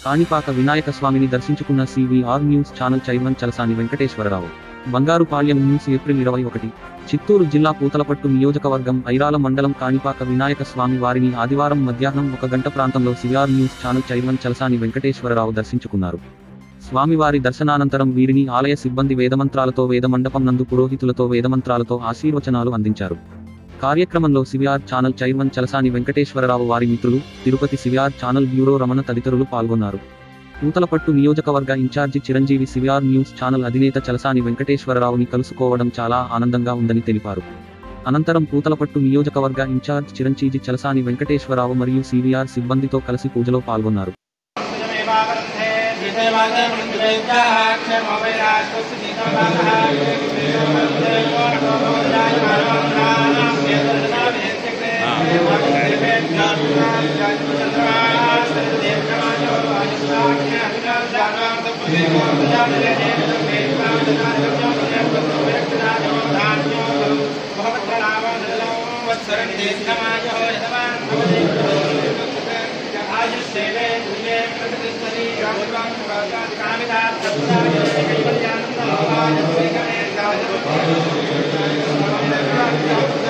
కాణిపాక వినాయక స్వామిని దర్శించుకున్న CVR news channel chairman Chalasani Venkateswara Rao. Bangarupalyam news April 21. Chittoor జిల్లా పూతలపట్టు నియోజకవర్గం ఐరాల మండలం కాణిపాక వినాయక స్వామి వారిని ఆదివారం మధ్యాహ్నం 1 గంట ప్రాంతంలో CVR news channel chairman Chalasani Venkateswara Rao దర్శించుకున్నారు. స్వామివారి దర్శనానంతరం వీరిని ఆలయ సిబ్బంది వేదమంత్రాలతో వేదమండపం నందు పురోహితులతో వేదమంత్రాలతో ఆశీర్వచనాలు అందించారు. కార్యక్రమంలో CVR channel chairman Chalasani Venkateswara Rao, వారి మిత్రులు, Tirupati CVR channel bureau Ramana తదితరులు పాల్గొన్నారు. పూతలపట్టు నియోజకవర్గ incharge Chiranjeevi CVR news channel అధినేత చలసాని వెంకటేశ్వరరావుని కలుసుకోవడం చాలా ఆనందంగా ఉందని తెలిపారు. అనంతరం పూతలపట్టు నియోజకవర్గ ఇన్ఛార్జ్ చిరంజీవి చలసాని వెంకటేశ్వరరావు మరియు సివిఆర్ సిబ్బందితో కలిసి పూజలో పాల్గొన్నారు. Thank you.